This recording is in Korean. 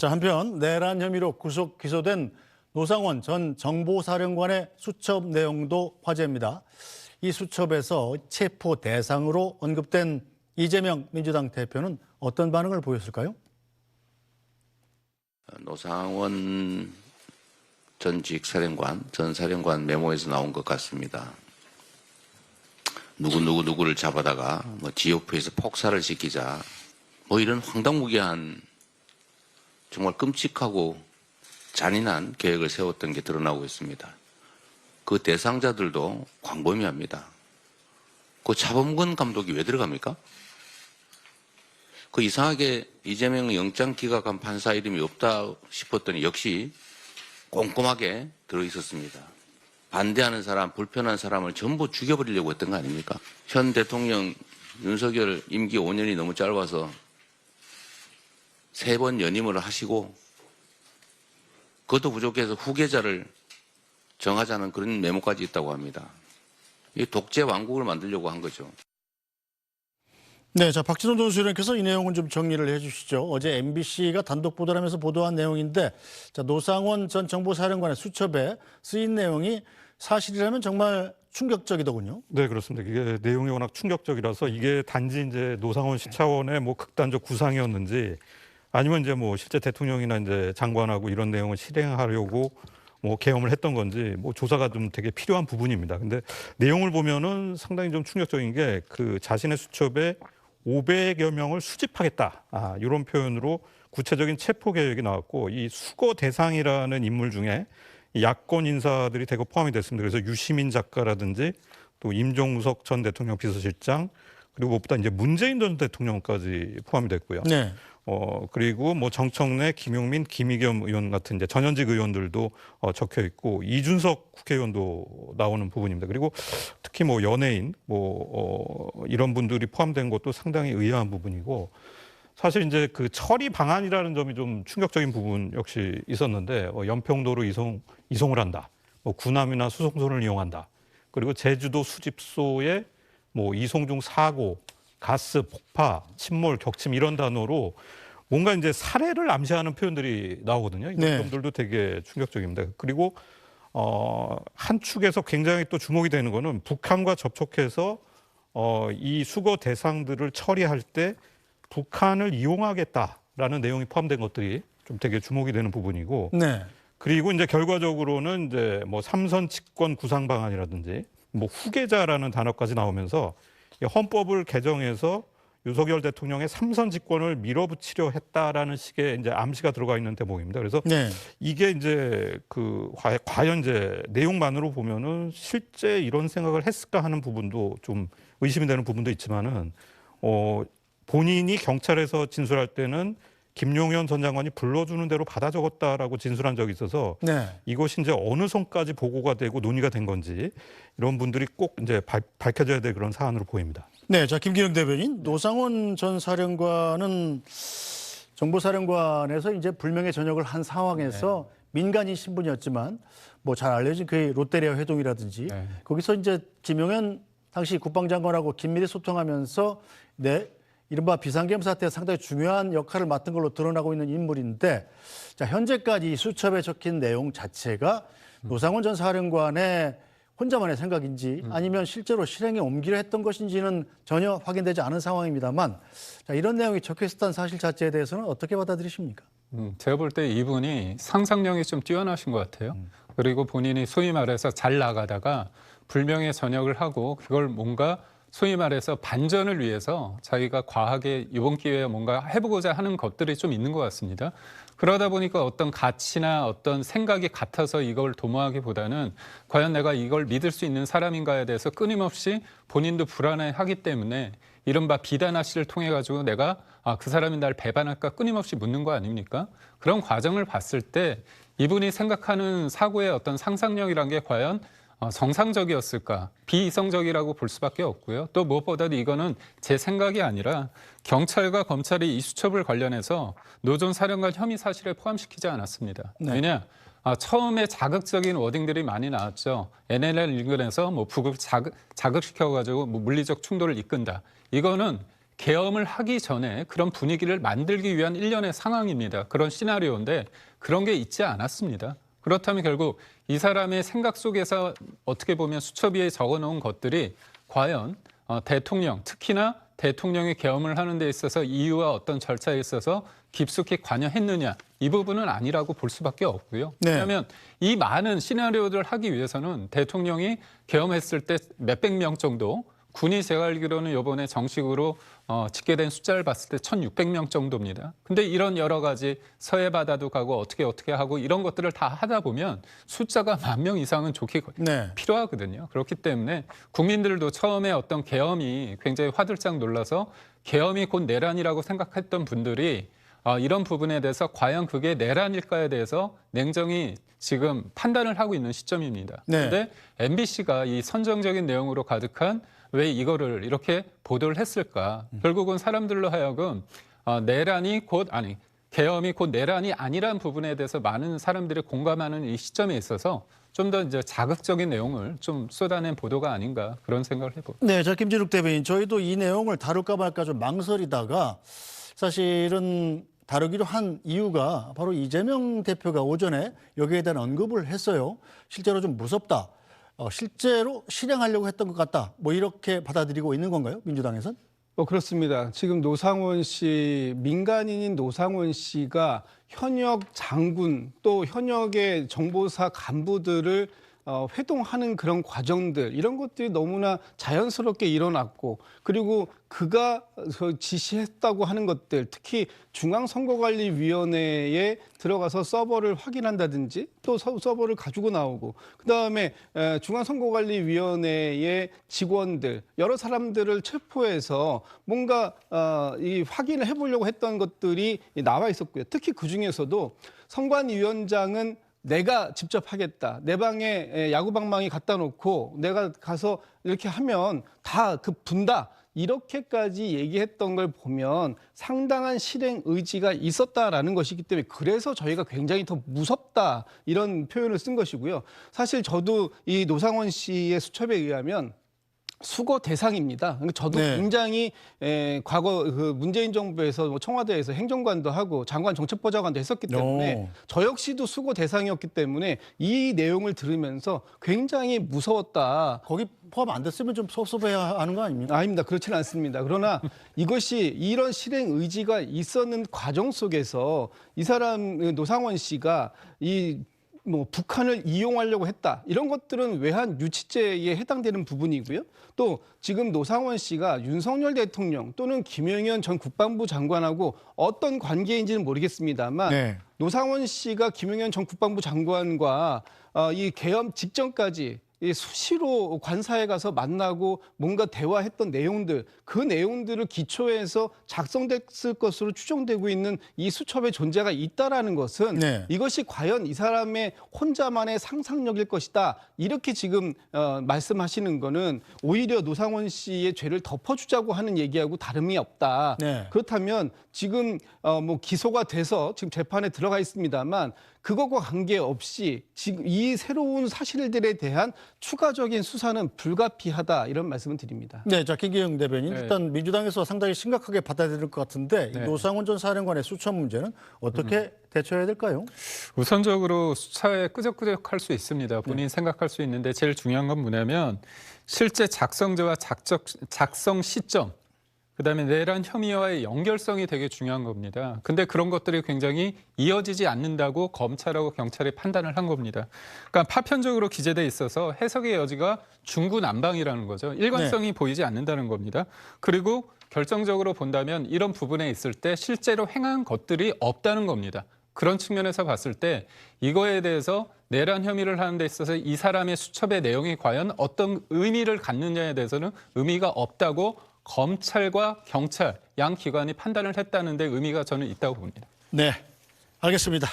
자, 한편 내란 혐의로 구속 기소된 노상원 전 정보사령관의 수첩 내용도 화제입니다. 이 수첩에서 체포 대상으로 언급된 이재명 민주당 대표는 어떤 반응을 보였을까요? 노상원 전직 사령관, 전 사령관 메모에서 나온 것 같습니다. 누구를 잡아다가 GOP에서 폭사를 시키자 이런 황당무계한 정말 끔찍하고 잔인한 계획을 세웠던 게 드러나고 있습니다. 그 대상자들도 광범위합니다. 그 차범근 감독이 왜 들어갑니까? 그 이상하게 이재명 영장 기각한 판사 이름이 없다 싶었더니 역시 꼼꼼하게 들어있었습니다. 반대하는 사람, 불편한 사람을 전부 죽여버리려고 했던 거 아닙니까? 현 대통령 윤석열 임기 5년이 너무 짧아서 3번 연임을 하시고 그것도 부족해서 후계자를 정하자는 그런 메모까지 있다고 합니다. 이 독재 왕국을 만들려고 한 거죠. 네, 자, 박진원 전수위원께서 이 내용은 좀 정리를 해 주시죠. 어제 MBC가 단독 보도를 하면서 보도한 내용인데, 자, 노상원 전 정보사령관의 수첩에 쓰인 내용이 사실이라면 정말 충격적이더군요. 네, 그렇습니다. 이게 내용이 워낙 충격적이라서 이게 단지 이제 노상원 씨 차원의 극단적 구상이었는지 아니면 이제 실제 대통령이나 이제 장관하고 이런 내용을 실행하려고 계엄을 했던 건지 조사가 좀 되게 필요한 부분입니다. 근데 내용을 보면은 상당히 좀 충격적인 게 그 자신의 수첩에 500여 명을 수집하겠다. 이런 표현으로 구체적인 체포 계획이 나왔고 이 수거 대상이라는 인물 중에 야권 인사들이 대거 포함이 됐습니다. 그래서 유시민 작가라든지 또 임종석 전 대통령 비서실장 그리고 무엇보다 이제 문재인 전 대통령까지 포함이 됐고요. 네. 그리고 정청래, 김용민, 김의겸 의원 같은 이제 전현직 의원들도 적혀 있고 이준석 국회의원도 나오는 부분입니다. 그리고 특히 연예인 이런 분들이 포함된 것도 상당히 의아한 부분이고 사실 이제 그 처리 방안이라는 점이 좀 충격적인 부분 역시 있었는데 연평도로 이송을 한다. 군함이나 수송선을 이용한다. 그리고 제주도 수집소에 이송 중 사고, 가스, 폭파, 침몰, 격침 이런 단어로 뭔가 이제 살해를 암시하는 표현들이 나오거든요. 이런 네. 점들도 되게 충격적입니다. 그리고 한 축에서 굉장히 또 주목이 되는 거는 북한과 접촉해서 이 수거 대상들을 처리할 때 북한을 이용하겠다라는 내용이 포함된 것들이 좀 되게 주목이 되는 부분이고. 네. 그리고 이제 결과적으로는 이제 삼선 집권 구상 방안이라든지 후계자라는 단어까지 나오면서 헌법을 개정해서 윤석열 대통령의 3선 집권을 밀어붙이려 했다라는 식의 이제 암시가 들어가 있는 대목입니다. 그래서 네. 이게 이제 과연 이제 내용만으로 보면은 실제 이런 생각을 했을까 하는 부분도 좀 의심이 되는 부분도 있지만은 본인이 경찰에서 진술할 때는 김용현 전 장관이 불러주는 대로 받아 적었다라고 진술한 적이 있어서 네. 이것이 이제 어느 선까지 보고가 되고 논의가 된 건지 이런 분들이 꼭 이제 밝혀져야 될 그런 사안으로 보입니다. 네, 자, 김기영 대변인, 노상원 전 사령관은 정보사령관에서 이제 불명예 전역을 한 상황에서 민간인 신분이었지만 잘 알려진 그 롯데리아 회동이라든지 거기서 이제 김용현 당시 국방장관하고 긴밀히 소통하면서 이른바 비상계엄 사태에 상당히 중요한 역할을 맡은 걸로 드러나고 있는 인물인데, 자, 현재까지 이 수첩에 적힌 내용 자체가 노상원 전 사령관의 혼자만의 생각인지 아니면 실제로 실행에 옮기려 했던 것인지는 전혀 확인되지 않은 상황입니다만, 자, 이런 내용이 적혀 있었다는 사실 자체에 대해서는 어떻게 받아들이십니까? 제가 볼 때 이분이 상상력이 좀 뛰어나신 것 같아요. 그리고 본인이 소위 말해서 잘 나가다가 불명예 전역을 하고 그걸 뭔가 소위 말해서 반전을 위해서 자기가 과하게 이번 기회에 뭔가 해보고자 하는 것들이 좀 있는 것 같습니다. 그러다 보니까 어떤 가치나 어떤 생각이 같아서 이걸 도모하기보다는 과연 내가 이걸 믿을 수 있는 사람인가에 대해서 끊임없이 본인도 불안해하기 때문에 이른바 비단아씨를 통해 가지고 내가 그 사람이 날 배반할까 끊임없이 묻는 거 아닙니까? 그런 과정을 봤을 때 이분이 생각하는 사고의 어떤 상상력이란 게 과연 정상적이었을까? 비이성적이라고 볼 수밖에 없고요. 또 무엇보다도 이거는 제 생각이 아니라 경찰과 검찰이 이 수첩을 관련해서 노 전 사령관 혐의 사실에 포함시키지 않았습니다. 네. 왜냐? 처음에 자극적인 워딩들이 많이 나왔죠. NLL 인근에서 부급 자극시켜가지고 물리적 충돌을 이끈다. 이거는 계엄을 하기 전에 그런 분위기를 만들기 위한 일련의 상황입니다. 그런 시나리오인데 그런 게 있지 않았습니다. 그렇다면 결국 이 사람의 생각 속에서 어떻게 보면 수첩위에 적어놓은 것들이 과연 대통령, 특히나 대통령이 계엄을 하는 데 있어서 이유와 어떤 절차에 있어서 깊숙이 관여했느냐, 이 부분은 아니라고 볼 수밖에 없고요. 네. 왜냐하면 이 많은 시나리오들을 하기 위해서는 대통령이 계엄했을 때 몇백 명 정도, 군이 제가 알기로는 이번에 정식으로 집계된 숫자를 봤을 때 1,600명 정도입니다. 근데 이런 여러 가지 서해 바다도 가고 어떻게 하고 이런 것들을 다 하다 보면 숫자가 10,000명 이상은 좋게 네. 필요하거든요. 그렇기 때문에 국민들도 처음에 어떤 계엄이 굉장히 화들짝 놀라서 계엄이 곧 내란이라고 생각했던 분들이 이런 부분에 대해서 과연 그게 내란일까에 대해서 냉정히 지금 판단을 하고 있는 시점입니다. 네. 그런데 MBC가 이 선정적인 내용으로 가득한 왜 이거를 이렇게 보도를 했을까? 결국은 사람들로 하여금 계엄이 곧 내란이 아니란 부분에 대해서 많은 사람들이 공감하는 이 시점에 있어서 좀 더 이제 자극적인 내용을 좀 쏟아낸 보도가 아닌가 그런 생각을 해봅니다. 네, 자 김진욱 대변인, 저희도 이 내용을 다룰까 말까 좀 망설이다가 사실은 다루기로 한 이유가 바로 이재명 대표가 오전에 여기에 대한 언급을 했어요. 실제로 좀 무섭다. 실제로 실행하려고 했던 것 같다. 뭐 이렇게 받아들이고 있는 건가요? 민주당에선? 그렇습니다. 지금 노상원 씨, 민간인인 노상원 씨가 현역 장군 또 현역의 정보사 간부들을 회동하는 그런 과정들, 이런 것들이 너무나 자연스럽게 일어났고, 그리고 그가 지시했다고 하는 것들, 특히 중앙선거관리위원회에 들어가서 서버를 확인한다든지 또 서버를 가지고 나오고, 그다음에 중앙선거관리위원회의 직원들 여러 사람들을 체포해서 뭔가 이 확인을 해보려고 했던 것들이 나와 있었고요. 특히 그 중에서도 선관위원장은 내가 직접 하겠다. 내 방에 야구방망이 갖다 놓고 내가 가서 이렇게 하면 다 분다. 이렇게까지 얘기했던 걸 보면 상당한 실행 의지가 있었다라는 것이기 때문에 그래서 저희가 굉장히 더 무섭다 이런 표현을 쓴 것이고요. 사실 저도 이 노상원 씨의 수첩에 의하면 수거 대상입니다. 저도 네. 굉장히 과거 문재인 정부에서 청와대에서 행정관도 하고 장관 정책보좌관도 했었기 때문에 저 역시도 수거 대상이었기 때문에 이 내용을 들으면서 굉장히 무서웠다. 거기 포함 안 됐으면 좀 섭섭해야 하는 거 아닙니까? 아닙니다. 그렇지는 않습니다. 그러나 이것이 이런 실행 의지가 있었는 과정 속에서 이 사람 노상원 씨가 북한을 이용하려고 했다. 이런 것들은 외환 유치죄에 해당되는 부분이고요. 또 지금 노상원 씨가 윤석열 대통령 또는 김영현 전 국방부 장관하고 어떤 관계인지는 모르겠습니다만 네. 노상원 씨가 김영현 전 국방부 장관과 이 계엄 직전까지 수시로 관사에 가서 만나고 뭔가 대화했던 내용들, 그 내용들을 기초해서 작성됐을 것으로 추정되고 있는 이 수첩의 존재가 있다라는 것은 네. 이것이 과연 이 사람의 혼자만의 상상력일 것이다. 이렇게 지금 말씀하시는 거는 오히려 노상원 씨의 죄를 덮어주자고 하는 얘기하고 다름이 없다. 네. 그렇다면 지금 기소가 돼서 지금 재판에 들어가 있습니다만 그것과 관계없이 지금 이 새로운 사실들에 대한 추가적인 수사는 불가피하다 이런 말씀을 드립니다. 네, 자 김기영 대변인, 네. 일단 민주당에서 상당히 심각하게 받아들일 것 같은데 이 네. 노상원 전 사령관의 수첩 문제는 어떻게 대처해야 될까요? 우선적으로 수차에 끄적끄적할 수 있습니다. 본인이 생각할 수 있는데 제일 중요한 건 뭐냐면 실제 작성자와 작성 시점, 그다음에 내란 혐의와의 연결성이 되게 중요한 겁니다. 근데 그런 것들이 굉장히 이어지지 않는다고 검찰하고 경찰이 판단을 한 겁니다. 그러니까 파편적으로 기재돼 있어서 해석의 여지가 중구난방이라는 거죠. 일관성이 보이지 않는다는 겁니다. 그리고 결정적으로 본다면 이런 부분에 있을 때 실제로 행한 것들이 없다는 겁니다. 그런 측면에서 봤을 때 이거에 대해서 내란 혐의를 하는 데 있어서 이 사람의 수첩의 내용이 과연 어떤 의미를 갖느냐에 대해서는 의미가 없다고 검찰과 경찰 양 기관이 판단을 했다는 데 의미가 저는 있다고 봅니다. 네, 알겠습니다.